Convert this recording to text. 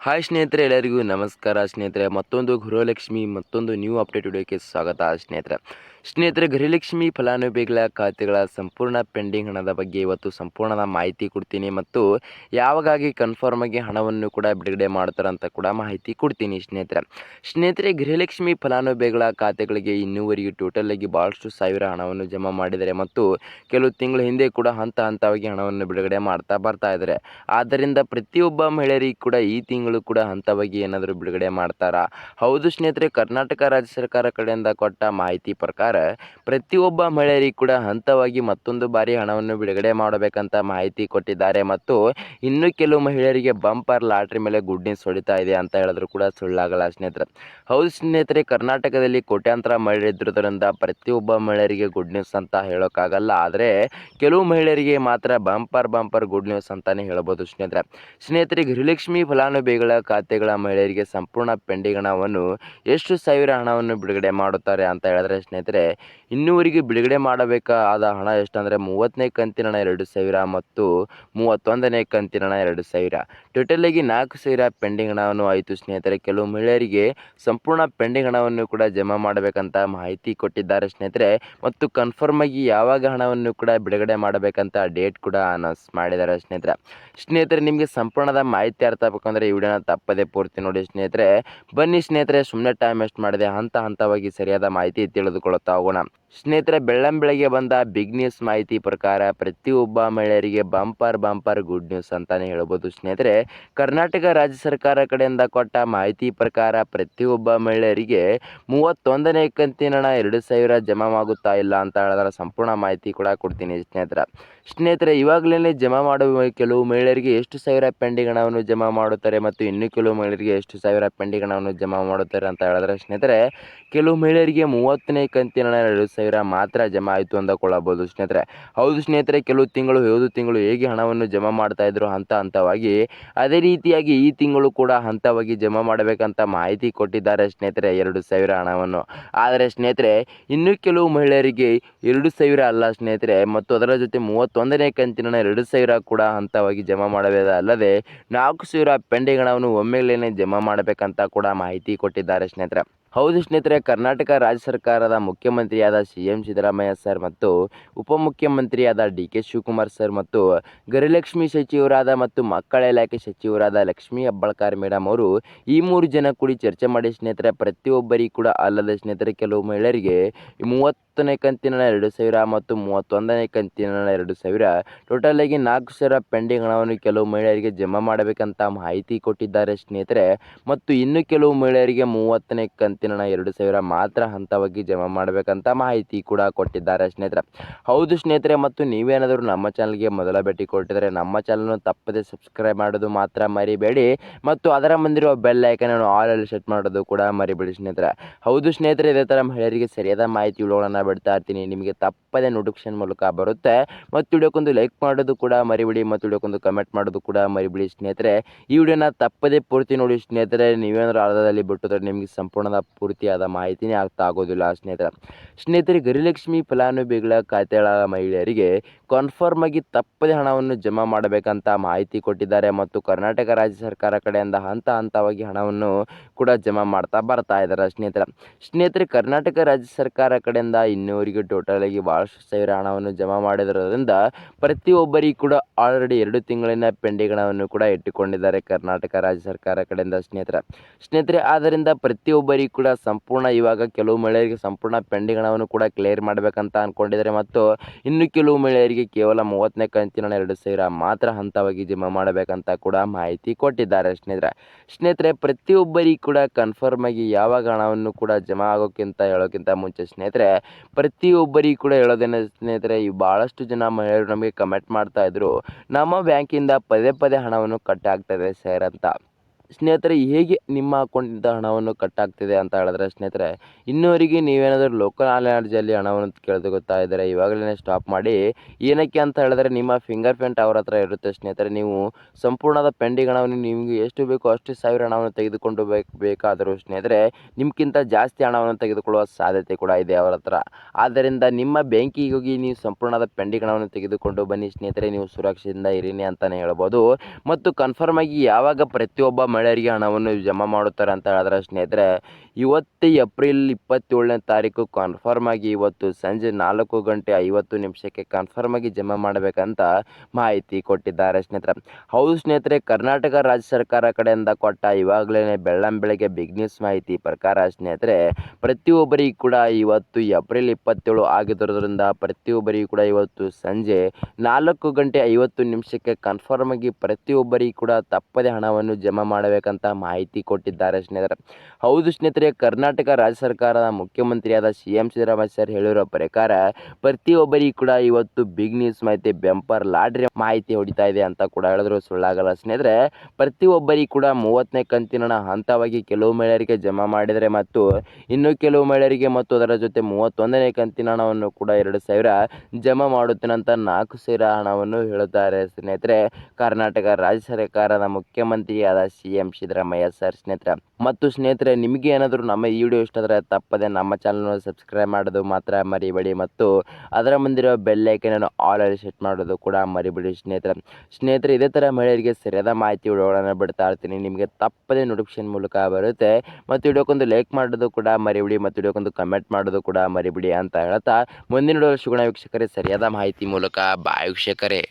Hi ಸ್ನೇಹಿತರೆ, ಎಲ್ಲರಿಗೂ ನಮಸ್ಕಾರ ಸ್ನೇಹಿತರೆ. ಮತ್ತೊಂದು ಗೃಹಲಕ್ಷ್ಮಿ ಮತ್ತೊಂದು ನ್ಯೂ ಅಪ್ಡೇಟ್ ವಿಡಿಯೋಕ್ಕೆ ಸ್ವಾಗತ ಸ್ನೇಹಿತರೆ. ಗೃಹಲಕ್ಷ್ಮಿ ಫಲಾನುಭವಿಗಳ ಖಾತೆಗಳ ಸಂಪೂರ್ಣ ಪೆಂಡಿಂಗ್ ಹಣದ ಬಗ್ಗೆ ಇವತ್ತು ಸಂಪೂರ್ಣದ ಮಾಹಿತಿ ಕೊಡ್ತೀನಿ ಮತ್ತು ಯಾವಾಗಾಗಿ ಕನ್ಫರ್ಮ್ ಆಗಿ ಹಣವನ್ನು ಕೂಡ ಬಿಡುಗಡೆ ಮಾಡ್ತಾರೆ ಅಂತ ಕೂಡ ಮಾಹಿತಿ ಕೊಡ್ತೀನಿ ಸ್ನೇಹಿತರೆ, ಗೃಹಲಕ್ಷ್ಮಿ ಫಲಾನುಭವಿಗಳ ಖಾತೆಗಳಿಗೆ ಇನ್ನೂವರೆಗೂ ಟೋಟಲ್ ಆಗಿ ಭಾಳಷ್ಟು ಸಾವಿರ ಹಣವನ್ನು ಜಮಾ ಮಾಡಿದ್ದಾರೆ ಮತ್ತು ಕೆಲವು ತಿಂಗಳ ಹಿಂದೆ ಕೂಡ ಹಂತವಾಗಿ ಹಣವನ್ನು ಬಿಡುಗಡೆ ಮಾಡ್ತಾ ಬರ್ತಾ ಇದ್ದಾರೆ. ಆದ್ದರಿಂದ ಪ್ರತಿಯೊಬ್ಬ ಮಹಿಳೆಯರಿಗೆ ಕೂಡ ಈ ತಿಂಗಳು ಕೂಡ ಹಂತವಾಗಿ ಏನಾದರೂ ಬಿಡುಗಡೆ ಮಾಡ್ತಾರಾ? ಹೌದು ಸ್ನೇಹಿತರೆ, ಕರ್ನಾಟಕ ರಾಜ್ಯ ಸರ್ಕಾರ ಕಡೆಯಿಂದ ಕೊಟ್ಟ ಮಾಹಿತಿ ಪ್ರಕಾರ ಪ್ರತಿಯೊಬ್ಬ ಮಹಿಳೆಯರಿಗೆ ಕೂಡ ಹಂತವಾಗಿ ಮತ್ತೊಂದು ಬಾರಿ ಹಣವನ್ನು ಬಿಡುಗಡೆ ಮಾಡಬೇಕಂತ ಮಾಹಿತಿ ಕೊಟ್ಟಿದ್ದಾರೆ ಮತ್ತು ಇನ್ನು ಕೆಲವು ಮಹಿಳೆಯರಿಗೆ ಬಂಪರ್ ಲಾಟ್ರಿ ಮೇಲೆ ಗುಡ್ ನ್ಯೂಸ್ ಹೊಡಿತಾ ಇದೆ ಅಂತ ಹೇಳಿದ್ರು ಕೂಡ ಸುಳ್ಳಾಗಲ್ಲ ಸ್ನೇಹಿತರೆ. ಹೌದು ಸ್ನೇಹಿತರೆ, ಕರ್ನಾಟಕದಲ್ಲಿ ಕೋಟ್ಯಾಂತರ ಮಹಿಳೆಯರಿರುವುದರಿಂದ ಪ್ರತಿಯೊಬ್ಬ ಮಹಿಳೆಯರಿಗೆ ಗುಡ್ ನ್ಯೂಸ್ ಅಂತ ಹೇಳೋಕ್ಕಾಗಲ್ಲ. ಆದರೆ ಕೆಲವು ಮಹಿಳೆಯರಿಗೆ ಮಾತ್ರ ಬಂಪರ್ ಗುಡ್ ನ್ಯೂಸ್ ಅಂತಾನೆ ಹೇಳ್ಬೋದು ಸ್ನೇಹಿತರೆ, ಗೃಹಲಕ್ಷ್ಮಿ ಫಲಾನುಭವಿಗಳ ಖಾತೆಗಳ ಮಹಿಳೆಯರಿಗೆ ಸಂಪೂರ್ಣ ಪೆಂಡಿಂಗ್ ಹಣವನ್ನು ಎಷ್ಟು ಸಾವಿರ ಹಣವನ್ನು ಬಿಡುಗಡೆ ಮಾಡುತ್ತಾರೆ ಅಂತ ಹೇಳಿದ್ರೆ ಸ್ನೇಹಿತರೆ, ಇನ್ನೂವರೆಗೆ ಬಿಡುಗಡೆ ಮಾಡಬೇಕಾದ ಹಣ ಎಷ್ಟಂದರೆ 30ನೇ ಕಂತಿನ ಹಣ 2,000 ಮತ್ತು 31ನೇ ಕಂತಿನ ಹಣ 2,000, ಟೋಟಲ್ ಆಗಿ 4,000 ಪೆಂಡಿಂಗ್ ಹಣವನ್ನು ಆಯಿತು ಸ್ನೇಹಿತರೆ. ಕೆಲವು ಮಹಿಳೆಯರಿಗೆ ಸಂಪೂರ್ಣ ಪೆಂಡಿಂಗ್ ಹಣವನ್ನು ಕೂಡ ಜಮಾ ಮಾಡಬೇಕಂತ ಮಾಹಿತಿ ಕೊಟ್ಟಿದ್ದಾರೆ ಸ್ನೇಹಿತರೆ ಮತ್ತು ಕನ್ಫರ್ಮ್ ಆಗಿ ಯಾವಾಗ ಹಣವನ್ನು ಕೂಡ ಬಿಡುಗಡೆ ಮಾಡಬೇಕಂತ ಡೇಟ್ ಕೂಡ ಅನೌನ್ಸ್ ಮಾಡಿದ್ದಾರೆ ಸ್ನೇಹಿತರೆ, ನಿಮಗೆ ಸಂಪೂರ್ಣದ ಮಾಹಿತಿ ಅರ್ಥ ಆಗಬೇಕಂದ್ರೆ ಈ ವಿಡಿಯೋನ ತಪ್ಪದೆ ಪೂರ್ತಿ ನೋಡಿ ಸ್ನೇಹಿತರೆ. ಬನ್ನಿ ಸ್ನೇಹಿತರೆ, ಸುಮ್ಮನೆ ಟೈಮ್ ವೇಸ್ಟ್ ಮಾಡಿದೆ ಹಂತವಾಗಿ ಸರಿಯಾದ ಮಾಹಿತಿ ತಿಳಿದುಕೊಳ್ಳುತ್ತಾ ಹೋಗೋಣ ಸ್ನೇಹಿತರೆ. ಬೆಳ್ಳಂಬೆಳಗ್ಗೆ ಬಂದ ಬಿಗ್ ನ್ಯೂಸ್ ಮಾಹಿತಿ ಪ್ರಕಾರ ಪ್ರತಿಯೊಬ್ಬ ಮಹಿಳೆಯರಿಗೆ ಬಂಪರ್ ಗುಡ್ ನ್ಯೂಸ್ ಅಂತಾನೆ ಹೇಳ್ಬೋದು ಸ್ನೇಹಿತರೆ. ಕರ್ನಾಟಕ ರಾಜ್ಯ ಸರ್ಕಾರ ಕಡೆಯಿಂದ ಕೊಟ್ಟ ಮಾಹಿತಿ ಪ್ರಕಾರ ಪ್ರತಿಯೊಬ್ಬ ಮಹಿಳೆಯರಿಗೆ 31ನೇ ಕಂತಿನ ಹಣ 2,000 ಜಮಾವಾಗುತ್ತಾ ಇಲ್ಲ ಅಂತ ಹೇಳಿದ್ರೆ ಸಂಪೂರ್ಣ ಮಾಹಿತಿ ಕೂಡ ಕೊಡ್ತೀನಿ ಸ್ನೇಹಿತರೆ. ಇವಾಗಲೇ ಜಮಾ ಮಾಡುವ ಕೆಲವು ಮಹಿಳೆಯರಿಗೆ ಎಷ್ಟು ಸಾವಿರ ಪೆಂಡಿಂಗ್ ಹಣವನ್ನು ಜಮಾ ಮಾಡುತ್ತಾರೆ ಮತ್ತು ಇನ್ನು ಕೆಲವು ಮಹಿಳೆಯರಿಗೆ ಎಷ್ಟು ಸಾವಿರ ಪೆಂಡಿಂಗ್ ಹಣವನ್ನು ಜಮಾ ಮಾಡುತ್ತಾರೆ ಅಂತ ಹೇಳಿದ್ರೆ ಸ್ನೇಹಿತರೆ, ಕೆಲವು ಮಹಿಳೆಯರಿಗೆ 30ನೇ ಕಂತಿನ ಹಣ 2,000 ಮಾತ್ರ ಜಮಾ ಆಯಿತು ಅಂದುಕೊಳ್ಳಬಹುದು ಸ್ನೇಹಿತರೆ. ಹೌದು ಸ್ನೇಹಿತರೆ, ಕೆಲವು ತಿಂಗಳು ಹೇಗೆ ಹಣವನ್ನು ಜಮಾ ಮಾಡ್ತಾ ಇದ್ರು ಹಂತವಾಗಿ, ಅದೇ ರೀತಿಯಾಗಿ ಈ ತಿಂಗಳು ಕೂಡ ಹಂತವಾಗಿ ಜಮಾ ಮಾಡಬೇಕಂತ ಮಾಹಿತಿ ಕೊಟ್ಟಿದ್ದಾರೆ ಸ್ನೇಹಿತರೆ 2,000 ಹಣವನ್ನು. ಆದರೆ ಸ್ನೇಹಿತರೆ, ಇನ್ನು ಕೆಲವು ಮಹಿಳೆಯರಿಗೆ 2,000 ಅಲ್ಲ ಸ್ನೇಹಿತರೆ ಮತ್ತು ಅದರ ಜೊತೆ 31ನೇ ಕಂತಿನ ಹಣ 2,000 ಕೂಡ ಹಂತವಾಗಿ ಜಮಾ ಮಾಡಬೇಕು. ಅಲ್ಲದೆ 4,000 ಪೆಂಡಿಂಗ್ ಹಣವನ್ನು ಒಮ್ಮೆಲೇ ಜಮಾ ಮಾಡಬೇಕಂತ ಕೂಡ ಮಾಹಿತಿ ಕೊಟ್ಟಿದ್ದಾರೆ ಸ್ನೇಹಿತರೆ. ಹೌದು ಸ್ನೇಹಿತರೆ, ಕರ್ನಾಟಕ ರಾಜ್ಯ ಸರ್ಕಾರದ ಮುಖ್ಯಮಂತ್ರಿಯಾದ CM ಸಿದ್ದರಾಮಯ್ಯ ಸರ್ ಮತ್ತು ಉಪಮುಖ್ಯಮಂತ್ರಿಯಾದ DK ಶಿವಕುಮಾರ್ ಸರ್ ಮತ್ತು ಗೃಹಲಕ್ಷ್ಮಿ ಸಚಿವರಾದ ಮತ್ತು ಮಕ್ಕಳ ಇಲಾಖೆ ಸಚಿವರಾದ ಲಕ್ಷ್ಮೀ ಹೆಬ್ಬಾಳ್ಕರ್ ಮೇಡಮ್ ಅವರು ಈ 3 ಜನ ಕೂಡಿ ಚರ್ಚೆ ಮಾಡಿ ಸ್ನೇಹಿತರೆ ಪ್ರತಿಯೊಬ್ಬರಿಗೆ ಕೂಡ ಅಲ್ಲದೆ ಸ್ನೇಹಿತರೆ, ಕೆಲವು ಮಹಿಳೆಯರಿಗೆ 30ನೇ ಕಂತಿನ ಹಣ 2,000 ಮತ್ತು 31ನೇ ಕಂತಿನ ಹಣ 2,000, ಟೋಟಲ್ ಆಗಿ 4,000 ಪೆಂಡಿಂಗ್ ಹಣವನ್ನು ಕೆಲವು ಮಹಿಳೆಯರಿಗೆ ಜಮಾ ಮಾಡಬೇಕಂತ ಮಾಹಿತಿ ಕೊಟ್ಟಿದ್ದಾರೆ ಸ್ನೇಹಿತರೆ ಮತ್ತು ಇನ್ನು ಕೆಲವು ಮಹಿಳೆಯರಿಗೆ 30ನೇ ಕಂತಿನ ಹಣ 2,000 ಮಾತ್ರ ಹಂತವಾಗಿ ಜಮಾ ಮಾಡಬೇಕಂತ ಮಾಹಿತಿ ಕೂಡ ಕೊಟ್ಟಿದ್ದಾರೆ ಸ್ನೇಹಿತರೆ. ಹೌದು ಸ್ನೇಹಿತರೆ, ಮತ್ತು ನೀವೇನಾದರೂ ನಮ್ಮ ಚಾನಲ್ಗೆ ಮೊದಲ ಭೇಟಿ ಕೊಟ್ಟಿದ್ದಾರೆ ನಮ್ಮ ಚಾನಲ್ನ ತಪ್ಪದೆ ಸಬ್ಸ್ಕ್ರೈಬ್ ಮಾಡೋದು ಮಾತ್ರ ಮರಿಬೇಡಿ ಮತ್ತು ಅದರ ಮುಂದಿರುವ ಬೆಲ್ ಐಕನ್ ಅನ್ನು ಆಲ್ ಅಲ್ಲಿ ಸೆಟ್ ಮಾಡೋದು ಕೂಡ ಮರಿಬೇಡಿ ಸ್ನೇಹಿತರೆ. ಹೌದು ಸ್ನೇಹಿತರೆ, ಇದೇ ಥರ ಮಹಿಳೆಯರಿಗೆ ಸರಿಯಾದ ಮಾಹಿತಿ ವಿಡಿಯೋಗಳನ್ನು ಬಿಡ್ತಾ ಇರ್ತೀನಿ, ನಿಮಗೆ ತಪ್ಪದೆ ನೋಟಿಫಿಕೇಶನ್ ಮೂಲಕ ಬರುತ್ತೆ ಮತ್ತು ವಿಡಿಯೋಕ್ಕೊಂದು ಲೈಕ್ ಮಾಡೋದು ಕೂಡ ಮರಿಬೇಡಿ ಮತ್ತು ವಿಡಿಯೋಕ್ಕೊಂದು ಕಮೆಂಟ್ ಮಾಡೋದು ಕೂಡ ಮರಿಬೇಡಿ ಸ್ನೇಹಿತರೆ. ಈ ವಿಡಿಯೋನ ತಪ್ಪದೆ ಪೂರ್ತಿ ನೋಡಿ ಸ್ನೇಹಿತರೆ. ನೀವೇನಾದರೂ ಅರ್ಧದಲ್ಲಿ ಬಿಟ್ಟಿದ್ರೆ ನಿಮಗೆ ಸಂಪೂರ್ಣದ ಪೂರ್ತಿಯಾದ ಮಾಹಿತಿನೇ ಆಗೋದಿಲ್ಲ ಸ್ನೇಹಿತರೆ. ಗೃಹಲಕ್ಷ್ಮಿ ಫಲಾನುಭವಿಗಳ ಖಾತೆಗಳ ಮಹಿಳೆಯರಿಗೆ ಕನ್ಫರ್ಮ್ ಆಗಿ ತಪ್ಪದೆ ಹಣವನ್ನು ಜಮಾ ಮಾಡಬೇಕಂತ ಮಾಹಿತಿ ಕೊಟ್ಟಿದ್ದಾರೆ ಮತ್ತು ಕರ್ನಾಟಕ ರಾಜ್ಯ ಸರ್ಕಾರ ಕಡೆಯಿಂದ ಹಂತವಾಗಿ ಹಣವನ್ನು ಕೂಡ ಜಮಾ ಮಾಡ್ತಾ ಬರ್ತಾ ಇದ್ದಾರೆ ಸ್ನೇಹಿತರೆ. ಕರ್ನಾಟಕ ರಾಜ್ಯ ಸರ್ಕಾರ ಕಡೆಯಿಂದ ಇನ್ನೂವರೆಗೂ ಟೋಟಲ್ ಆಗಿ ಭಾಳಷ್ಟು ಸಾವಿರ ಹಣವನ್ನು ಜಮಾ ಮಾಡಿರೋದ್ರಿಂದ ಪ್ರತಿಯೊಬ್ಬರಿಗೂ ಕೂಡ ಆಲ್ರೆಡಿ 2 ತಿಂಗಳಿನ ಪೆಂಡಿಂಗ್ ಹಣವನ್ನು ಕೂಡ ಇಟ್ಟುಕೊಂಡಿದ್ದಾರೆ ಕರ್ನಾಟಕ ರಾಜ್ಯ ಸರ್ಕಾರ ಕಡೆಯಿಂದ ಸ್ನೇಹಿತರೆ. ಆದ್ದರಿಂದ ಪ್ರತಿಯೊಬ್ಬರಿಗೂ ಕೂಡ ಸಂಪೂರ್ಣ ಇವಾಗ ಕೆಲವು ಮಹಿಳೆಯರಿಗೆ ಸಂಪೂರ್ಣ ಪೆಂಡಿಂಗ್ ಹಣವನ್ನು ಕೂಡ ಕ್ಲಿಯರ್ ಮಾಡಬೇಕಂತ ಅಂದ್ಕೊಂಡಿದ್ದಾರೆ ಮತ್ತು ಇನ್ನು ಕೆಲವು ಮಹಿಳೆಯರಿಗೆ ಕೇವಲ 30ನೇ ಕಂತಿನ 2,000 ಮಾತ್ರ ಹಂತವಾಗಿ ಜಮಾ ಮಾಡಬೇಕಂತ ಕೂಡ ಮಾಹಿತಿ ಕೊಟ್ಟಿದ್ದಾರೆ ಸ್ನೇಹಿತರೆ. ಪ್ರತಿಯೊಬ್ಬರಿಗೂ ಕೂಡ ಕನ್ಫರ್ಮ್ ಆಗಿ ಯಾವಾಗ ಹಣವನ್ನು ಕೂಡ ಜಮಾ ಹೇಳೋಕ್ಕಿಂತ ಮುಂಚೆ ಸ್ನೇಹಿತರೆ, ಪ್ರತಿಯೊಬ್ಬರಿಗೂ ಕೂಡ ಹೇಳೋದೇನೆ ಸ್ನೇಹಿತರೆ, ಈ ಭಾಳಷ್ಟು ಜನ ಮಹಿಳೆಯರು ನಮಗೆ ಕಮೆಂಟ್ ಮಾಡ್ತಾ ಇದ್ರು, ನಮ್ಮ ಬ್ಯಾಂಕಿಂದ ಪದೇ ಹಣವನ್ನು ಕಟ್ ಆಗ್ತದೆ ಸರ್ ಅಂತ ಸ್ನೇಹಿತರೆ. ಹೇಗೆ ನಿಮ್ಮ ಅಕೌಂಟಿಂದ ಹಣವನ್ನು ಕಟ್ ಆಗ್ತಿದೆ ಅಂತ ಹೇಳಿದ್ರೆ ಸ್ನೇಹಿತರೆ, ಇನ್ನೂವರೆಗೆ ನೀವೇನಾದರೂ ಲೋಕಲ್ ನಾಲೆಡ್ಜಲ್ಲಿ ಹಣವನ್ನು ಕೇಳ್ತಾ ಇದ್ದಾರೆ ಇವಾಗಲೇ ಸ್ಟಾಪ್ ಮಾಡಿ. ಏನಕ್ಕೆ ಅಂತ ಹೇಳಿದ್ರೆ ನಿಮ್ಮ ಫಿಂಗರ್ ಪ್ರಿಂಟ್ ಅವ್ರ ಹತ್ರ ಇರುತ್ತೆ ಸ್ನೇಹಿತರೆ. ನೀವು ಸಂಪೂರ್ಣದ ಪೆಂಡಿಂಗ್ ಹಣವನ್ನು ನಿಮಗೆ ಎಷ್ಟು ಬೇಕೋ ಅಷ್ಟು ಸಾವಿರ ಹಣವನ್ನು ತೆಗೆದುಕೊಂಡು ಬೇಕಾದರೂ ಸ್ನೇಹಿತರೆ, ನಿಮ್ಗಿಂತ ಜಾಸ್ತಿ ಹಣವನ್ನು ತೆಗೆದುಕೊಳ್ಳುವ ಸಾಧ್ಯತೆ ಕೂಡ ಇದೆ ಅವರ ಹತ್ರ. ಆದ್ದರಿಂದ ನಿಮ್ಮ ಬ್ಯಾಂಕಿಗೆ ಹೋಗಿ ನೀವು ಸಂಪೂರ್ಣದ ಪೆಂಡಿಂಗ್ ಹಣವನ್ನು ತೆಗೆದುಕೊಂಡು ಬನ್ನಿ ಸ್ನೇಹಿತರೆ, ನೀವು ಸುರಕ್ಷಿತದಿಂದ ಇರೀನಿ ಅಂತಲೇ ಹೇಳ್ಬೋದು. ಮತ್ತು ಕನ್ಫರ್ಮ್ ಆಗಿ ಯಾವಾಗ ಪ್ರತಿಯೊಬ್ಬ ಮಹಿಳೆಯರಿಗೆ ಹಣವನ್ನು ಜಮಾ ಮಾಡುತ್ತಾರೆ ಅಂತ ಹೇಳಿದ್ರೆ ಸ್ನೇಹಿತರೆ, ಇವತ್ತು ಏಪ್ರಿಲ್ 27ನೇ ತಾರೀಕು ಕನ್ಫರ್ಮ್ ಆಗಿ ಇವತ್ತು ಸಂಜೆ 4:50 ಕನ್ಫರ್ಮ್ ಆಗಿ ಜಮಾ ಮಾಡಬೇಕಂತ ಮಾಹಿತಿ ಕೊಟ್ಟಿದ್ದಾರೆ ಸ್ನೇಹಿತರೆ. ಹೌದು ಸ್ನೇಹಿತರೆ, ಕರ್ನಾಟಕ ರಾಜ್ಯ ಸರ್ಕಾರ ಕಡೆಯಿಂದ ಕೊಟ್ಟ ಇವಾಗಲೇ ಬೆಳ್ಳಂಬೆಳಗ್ಗೆ ಬಿಗ್ ನ್ಯೂಸ್ ಮಾಹಿತಿ ಪ್ರಕಾರ ಸ್ನೇಹಿತರೆ, ಪ್ರತಿಯೊಬ್ಬರಿಗೂ ಕೂಡ ಇವತ್ತು ಏಪ್ರಿಲ್ 27 ಆಗಿರೋದ್ರಿಂದ ಪ್ರತಿಯೊಬ್ಬರಿಗೂ ಕೂಡ ಇವತ್ತು ಸಂಜೆ 4:50 ಕನ್ಫರ್ಮ್ ಆಗಿ ಪ್ರತಿಯೊಬ್ಬರಿಗೂ ಕೂಡ ತಪ್ಪದೆ ಹಣವನ್ನು ಜಮಾ ಮಾಡಬೇಕಂತ ಮಾಹಿತಿ ಕೊಟ್ಟಿದ್ದಾರೆ ಸ್ನೇಹಿತರೆ. ಹೌದು ಸ್ನೇಹಿತರೆ, ಕರ್ನಾಟಕ ರಾಜ್ಯ ಸರ್ಕಾರದ ಮುಖ್ಯಮಂತ್ರಿಯಾದ CM ಸಿದ್ದರಾಮಯ್ಯ ಸರ್ ಹೇಳಿರೋ ಪ್ರಕಾರ ಪ್ರತಿಯೊಬ್ಬರಿಗೂ ಕೂಡ ಇವತ್ತು ಬಿಗ್ ನ್ಯೂಸ್ ಮಾಹಿತಿ, ಬೆಂಪರ್ ಲಾಟ್ರಿ ಮಾಹಿತಿ ಹೊಡಿತಾ ಇದೆ ಅಂತ ಕೂಡ ಹೇಳಿದ್ರು ಸುಳ್ಳಾಗಲ್ಲ ಸ್ನೇಹಿತರೆ. ಪ್ರತಿಯೊಬ್ಬರಿಗೂ ಕೂಡ 30ನೇ ಕಂತಿನ ಹಂತವಾಗಿ ಕೆಲವು ಮಹಿಳೆಯರಿಗೆ ಜಮಾ ಮಾಡಿದರೆ ಮತ್ತು ಇನ್ನು ಕೆಲವು ಮಹಿಳೆಯರಿಗೆ ಮತ್ತು ಅದರ ಜೊತೆ 31ನೇ ಕಂತಿನ ಹಣವನ್ನು ಕೂಡ 2,000 ಜಮಾ ಮಾಡುತ್ತೇನೆ ಅಂತ 4,000 ಹಣವನ್ನು ಹೇಳುತ್ತಾರೆ ಸ್ನೇಹಿತರೆ, ಕರ್ನಾಟಕ ರಾಜ್ಯ ಸರ್ಕಾರದ ಮುಖ್ಯಮಂತ್ರಿಯಾದ CM ಸಿದ್ದರಾಮಯ್ಯ ಸರ್ ಸ್ನೇಹಿತರೆ. ಮತ್ತು ಸ್ನೇಹಿತರೆ, ನಿಮಗೆ ಏನಾದರೂ ನಮ್ಮ ಈ ವಿಡಿಯೋ ಇಷ್ಟ ಆದರೆ ತಪ್ಪದೆ ನಮ್ಮ ಚಾನಲ್ನ ಸಬ್ಸ್ಕ್ರೈಬ್ ಮಾಡೋದು ಮಾತ್ರ ಮರಿಬೇಡಿ ಮತ್ತು ಅದರ ಮುಂದಿರೋ ಬೆಲ್ ಐಕನ್ ಆಲ್ ಅಲ್ಲಿ ಸೆಟ್ ಮಾಡೋದು ಕೂಡ ಮರಿಬೇಡಿ ಸ್ನೇಹಿತರೆ. ಇದೇ ಥರ ಮಹಿಳೆಯರಿಗೆ ಸರಿಯಾದ ಮಾಹಿತಿ ವಿಡಿಯೋಗಳನ್ನು ಬಿಡ್ತಾ ಇರ್ತೀನಿ, ನಿಮಗೆ ತಪ್ಪದೆ ನೋಟಿಫಿಕೇಶನ್ ಮೂಲಕ ಬರುತ್ತೆ. ಮತ್ತು ವಿಡಿಯೋಕ್ಕೊಂದು ಲೈಕ್ ಮಾಡೋದು ಕೂಡ ಮರಿಬೇಡಿ ಮತ್ತು ವಿಡಿಯೋಕ್ಕೊಂದು ಕಮೆಂಟ್ ಮಾಡೋದು ಕೂಡ ಮರಿಬೇಡಿ ಅಂತ ಹೇಳ್ತಾ ಮುಂದಿನ ವಿಡಿಯೋ ಸಿಗೋಣ ವೀಕ್ಷಕರೇ, ಸರಿಯಾದ ಮಾಹಿತಿ ಮೂಲಕ. ಬಾಯ್ ವೀಕ್ಷಕರೇ.